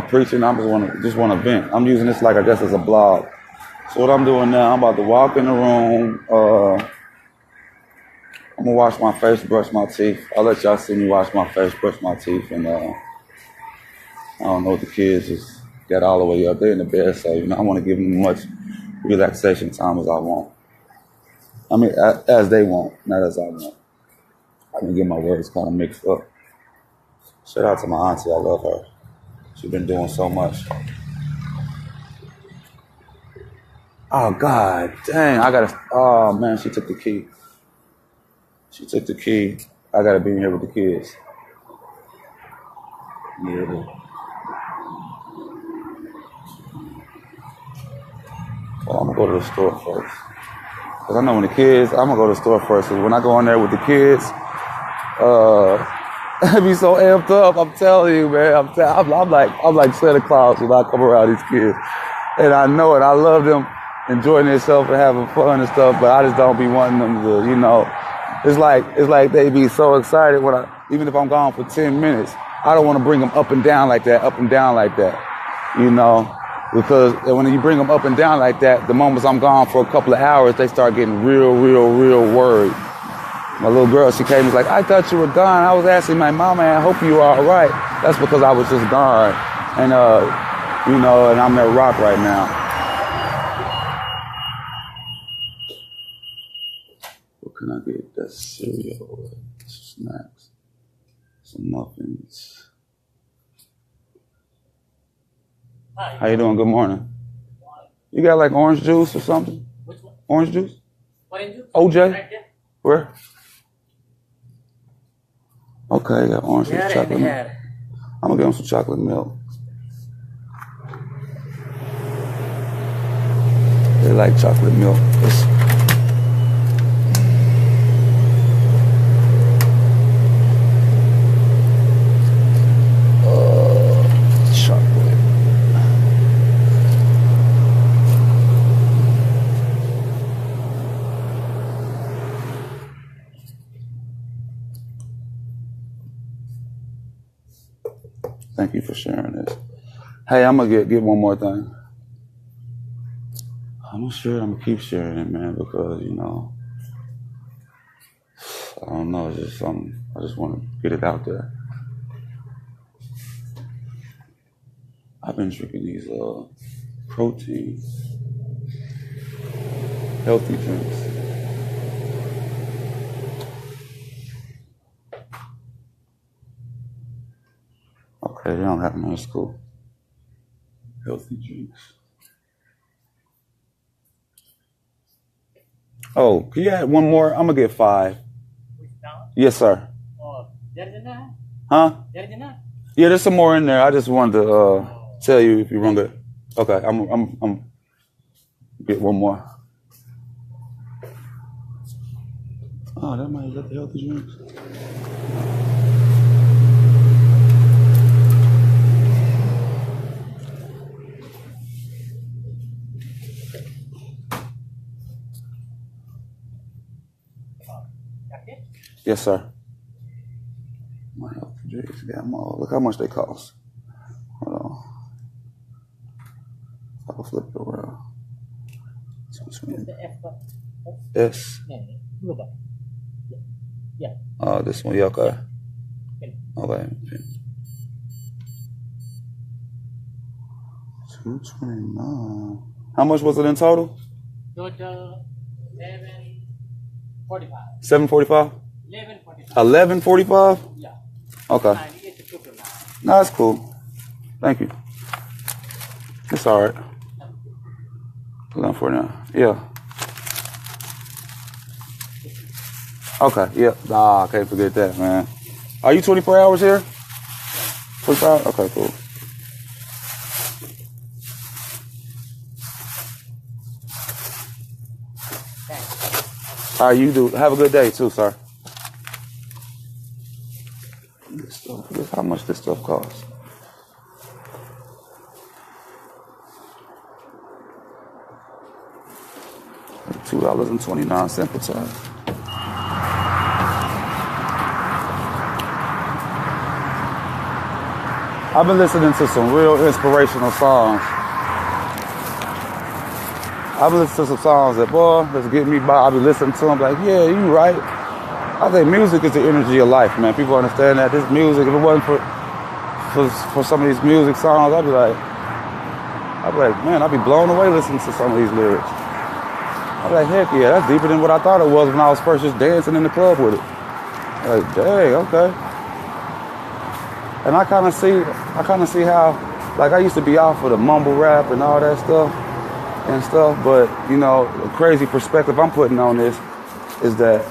preaching. I just want to vent. I'm using this like I guess as a blog. So what I'm doing now, I'm about to walk in the room. I'm gonna wash my face, brush my teeth. I'll let y'all see me wash my face, brush my teeth, and I don't know what the kids just got all the way up. They're in the bed, so I want to give them as much relaxation time as I want. I mean, as they want, not as I want. I can get my words kind of mixed up. Shout out to my auntie, I love her. She's been doing so much. Oh, God dang, oh man, she took the key. I gotta be in here with the kids. Yeah. Well, I'm gonna go to the store first. Cause I know when the kids, I'm gonna go to the store first. Cause when I go in there with the kids, I be so amped up. I'm telling you, man. I'm like Santa Claus when I come around these kids, and I know it. I love them enjoying themselves and having fun and stuff, but I just don't be wanting them to, It's like they be so excited even if I'm gone for 10 minutes. I don't want to bring them up and down like that, because when you bring them up and down like that, the moments I'm gone for a couple of hours, they start getting real worried. My little girl, she came and was like, I thought you were gone. I was asking my mama, I hope you are all right. That's because I was just gone. And, and I'm at rock right now. What can I get? That's cereal, snacks. Some muffins. How you doing? Good morning. You got like orange juice or something? Which one? Orange juice? Orange juice? OJ? Right there. Where? Okay, you got orange juice, chocolate milk. I'm gonna give him some chocolate milk. They like chocolate milk. Chocolate. Thank you for sharing this. Hey, I'm gonna get one more thing. I'm sure I'm gonna keep sharing it, man, because I don't know, it's just something. I just want to get it out there. I've been drinking these protein, healthy drinks. Okay, they don't have them in school. Healthy drinks. Oh, can you add one more? I'm gonna get 5. Yes, sir. Huh? Yeah, there's some more in there. I just wanted to tell you if you run good. Okay, I'm get one more. Oh, that might have the healthy drinks. Yes, sir. My healthy drinks. Yeah, look how much they cost. Hold on. I'll flip it around. S. Oh, this one. Yeah, okay. Okay. $229. How much was it in total? Total $745. $745? $1145? Yeah. Okay. No, that's cool. Thank you. It's all right. $1149. Yeah. Okay. Yeah. Nah, I can't forget that, man. Are you 24 hours here? 45? Okay, cool. All right, you do. Have a good day too, sir. This stuff, look how much this stuff costs. $2.29 per time. I've been listening to some real inspirational songs. I've been listening to some songs that, boy, that's getting me by. I've been listening to them like, yeah, you right. I think music is the energy of life, man. People understand that. This music, if it wasn't for some of these music songs, I'd be like, man, I'd be blown away listening to some of these lyrics. I'd be like, heck yeah, that's deeper than what I thought it was when I was first just dancing in the club with it. Like, dang, okay. And I kind of see how, like, I used to be out for the mumble rap and all that stuff, but, the crazy perspective I'm putting on this is that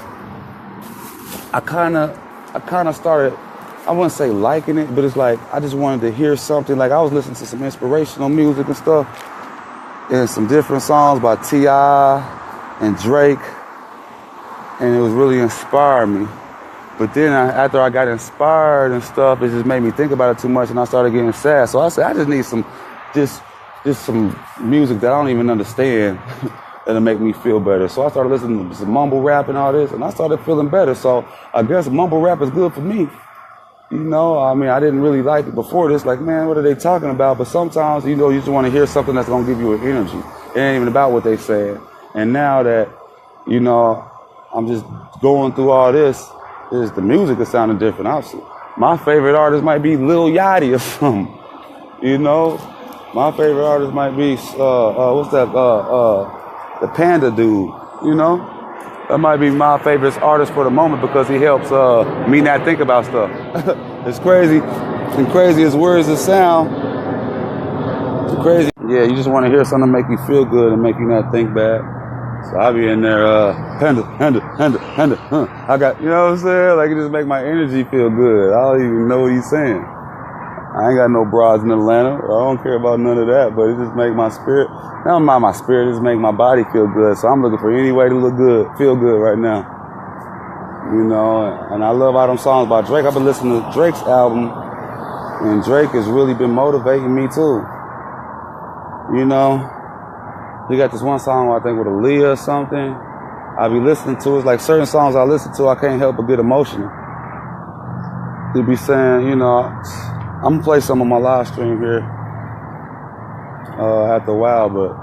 I kind of started, I wouldn't say liking it, but it's like I just wanted to hear something. Like I was listening to some inspirational music and stuff, and some different songs by T.I. and Drake, and it was really inspiring me. But then after I got inspired and stuff, it just made me think about it too much, and I started getting sad. So I said, I just need some music that I don't even understand that'll make me feel better. So I started listening to some mumble rap and all this, and I started feeling better. So I guess mumble rap is good for me. I mean, I didn't really like it before this. Like, man, what are they talking about? But sometimes, you just want to hear something that's going to give you an energy. It ain't even about what they said. And now that, I'm just going through all this, the music is sounding different. My favorite artist might be Lil Yachty or something. My favorite artist might be, what's that, the Panda dude, That might be my favorite artist for the moment because he helps me not think about stuff. It's crazy. And crazy as words as sound. It's crazy. Yeah, you just want to hear something make you feel good and make you not think bad. So I be in there, panda. I got, you know what I'm saying? Like, it just make my energy feel good. I don't even know what he's saying. I ain't got no bras in Atlanta. I don't care about none of that, but it just make my spirit, not my spirit, it just make my body feel good. So I'm looking for any way to look good, feel good right now. You know, and I love all them songs by Drake. I've been listening to Drake's album, and Drake has really been motivating me too. You know, he got this one song I think with Aaliyah or something. I be listening to, it's like certain songs I listen to, I can't help but get emotional. He be saying, you know, I'm gonna play some of my live stream here after a while, but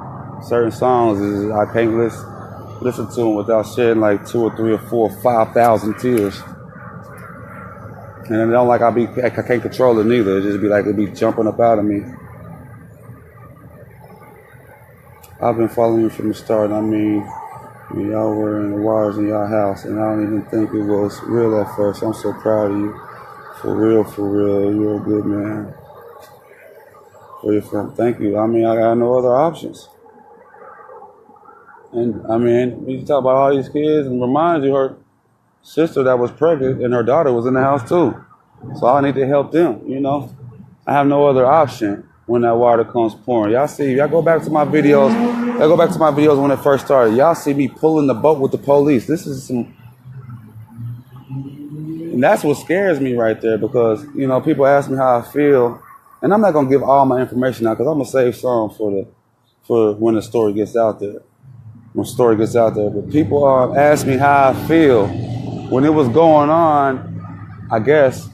certain songs is I can't listen to them without shedding like 2 or 3 or 4 or 5,000 tears. And it don't like I can't control it neither. It just be like it be jumping up out of me. I've been following you from the start. I mean, y'all were in the wires in y'all house, and I don't even think it was real at first. I'm so proud of you. For real. You're a good man. For your family. Thank you. I mean, I got no other options. And I mean, you talk about all these kids, and reminds you her sister that was pregnant and her daughter was in the house too. So I need to help them, you know. I have no other option when that water comes pouring. Y'all see, y'all go back to my videos. Y'all go back to my videos when it first started. Y'all see me pulling the boat with the police. This is some, and that's what scares me right there because, you know, people ask me how I feel, and I'm not gonna give all my information out because I'm gonna save some for when the story gets out there. When the story gets out there, but people ask me how I feel when it was going on. I guess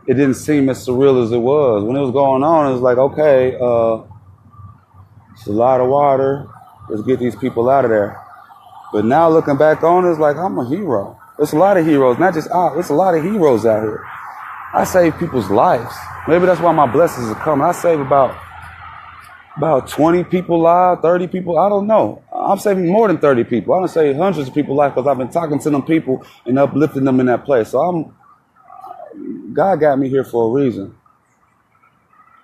it didn't seem as surreal as it was. When it was going on, it was like, okay, it's a lot of water. Let's get these people out of there. But now looking back on it, it's like I'm a hero. There's a lot of heroes, not just I. There's a lot of heroes out here. I save people's lives. Maybe that's why my blessings are coming. I save about 20 people lives, 30 people. I don't know. I'm saving more than 30 people. I don't save hundreds of people's lives because I've been talking to them people and uplifting them in that place. So God got me here for a reason.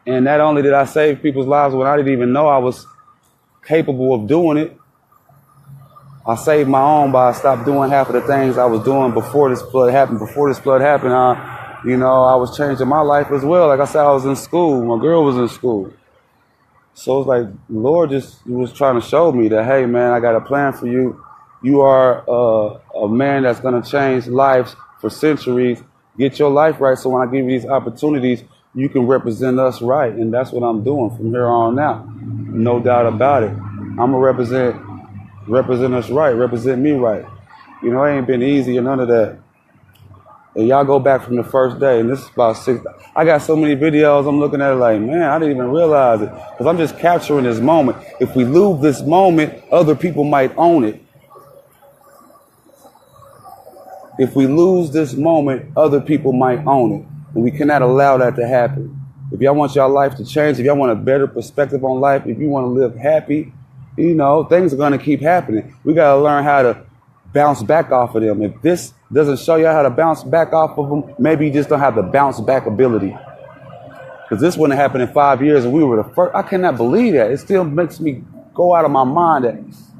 And not only did I save people's lives when I didn't even know I was capable of doing it, I saved my own by I stopped doing half of the things I was doing before this flood happened. Before this flood happened, you know, I was changing my life as well. Like I said, I was in school. My girl was in school. So it's like the Lord just was trying to show me that, hey, man, I got a plan for you. You are a man that's going to change lives for centuries. Get your life right so when I give you these opportunities, you can represent us right. And that's what I'm doing from here on out. No doubt about it. I'm going to represent us right, represent me right. You know, it ain't been easy or none of that. And y'all go back from the first day, and this is about 6. I got so many videos, I'm looking at it like, man, I didn't even realize it. Because I'm just capturing this moment. If we lose this moment, other people might own it. If we lose this moment, other people might own it. And we cannot allow that to happen. If y'all want your life to change, if y'all want a better perspective on life, if you want to live happy, you know, things are going to keep happening. We got to learn how to bounce back off of them. If this doesn't show you how to bounce back off of them, maybe you just don't have the bounce back ability. Because this wouldn't happen in 5 years and we were the first. I cannot believe that. It still makes me go out of my mind that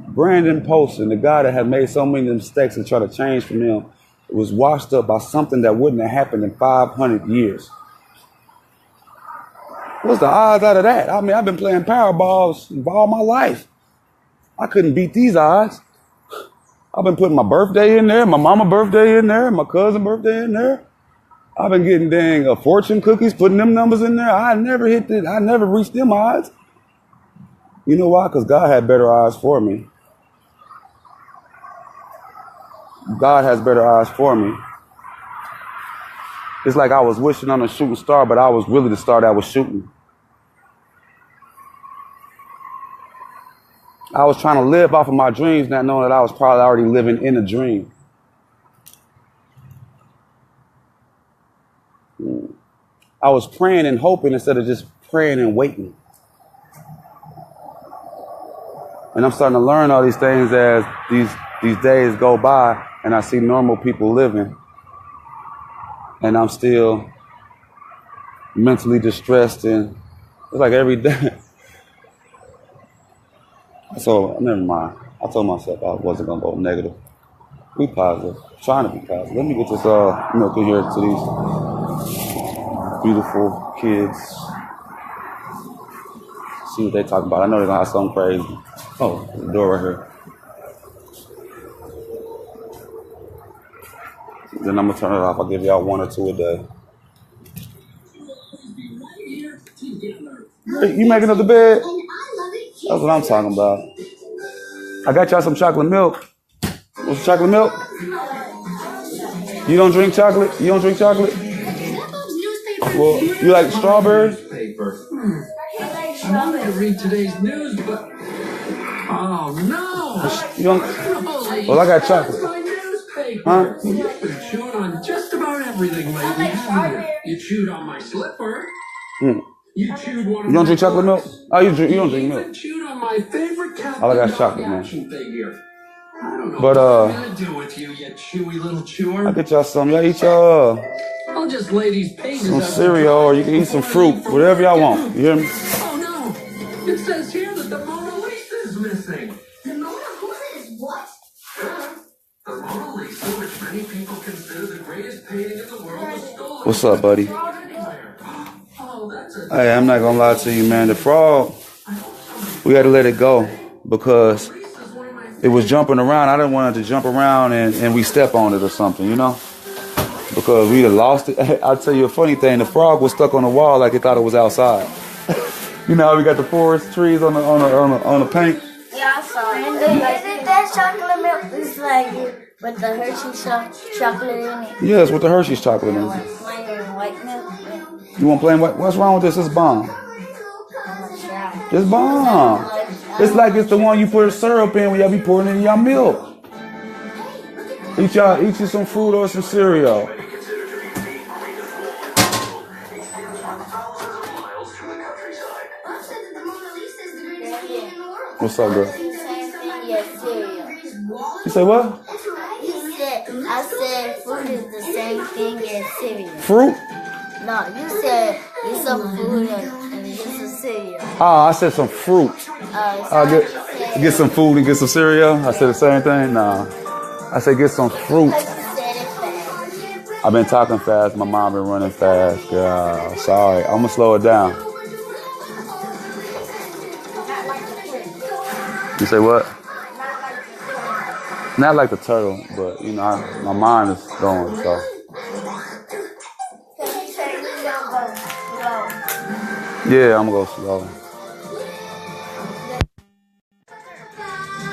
Brandon Polson, the guy that had made so many mistakes and tried to change from him, was washed up by something that wouldn't have happened in 500 years. What's the odds out of that? I mean, I've been playing Powerballs all my life. I couldn't beat these odds. I've been putting my birthday in there, my mama's birthday in there, my cousin's birthday in there. I've been getting dang fortune cookies, putting them numbers in there. I never reached them odds. You know why? Because God had better odds for me. God has better odds for me. It's like I was wishing on a shooting star, but I was really the star that was shooting. I was trying to live off of my dreams, not knowing that I was probably already living in a dream. I was praying and hoping instead of just praying and waiting. And I'm starting to learn all these things as these days go by, and I see normal people living, and I'm still mentally distressed, and it's like every day. So never mind. I told myself I wasn't gonna go negative. Be positive. Trying to be positive. Let me get this milk in here to these beautiful kids. See what they talk about. I know they're gonna have something crazy. Oh, the door right here. Then I'm gonna turn it off. I'll give y'all 1 or 2 a day. Hey, you making up the bed? That's what I'm talking about. I got y'all some chocolate milk. What's chocolate milk? You don't drink chocolate? You don't drink chocolate? Well, you like strawberries? I wanted to read today's news, but oh no! You don't? Well, I got chocolate. My newspaper. Huh? You've been chewing on just about everything lately, haven't you? You chewed on my slipper. You chewed one. You don't drink chocolate milk? Oh, you don't drink milk. You chewed on my favorite Captain All I got is chocolate, man. action figure. I don't know But what I'm gonna do with you, you chewy little chewer. I get y'all some. Y'all eat y'all I'll just lay these pages some out cereal, or you can eat some fruit, whatever y'all want. You hear me? Oh no! It says here that the Mona Lisa is missing. The Mona Lisa is what? The Mona Lisa, which many people consider the greatest painting in the world, was stolen. What's up, buddy? Oh, that's a Hey, I'm not gonna lie to you, man. The frog, we had to let it go because it was jumping around. I didn't want it to jump around and we step on it or something, you know? Because we'd have lost it. I'll tell you a funny thing. The frog was stuck on the wall like it thought it was outside. You know how we got the forest trees on the paint? Yeah, I saw it. And that chocolate milk is like with the Hershey's chocolate in it. Yes, with the Hershey's chocolate in it. Plain white milk. You want plain white? What's wrong with this? It's bomb. It's bomb. It's like it's the one you put syrup in when y'all be pouring it in y'all milk. Eat you some fruit or some cereal. What's up, girl? You say what? I said fruit is the same thing as cereal. Fruit? No, you said get some food and get some cereal. Ah, I said some fruit. I'll get some food and get some cereal. I said the same thing? Nah. I said get some fruit. I've been talking fast. My mom been running fast. Girl, sorry. I'm going to slow it down. You say what? Not like the turtle, but, you know, my mind is going, so. Yeah, I'm going to go slow.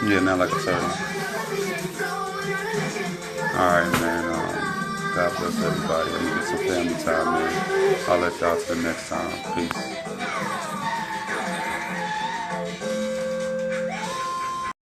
Yeah, not like a turtle. All right, man. God bless everybody. Let me get some family time, man. I'll let y'all to the next time. Peace.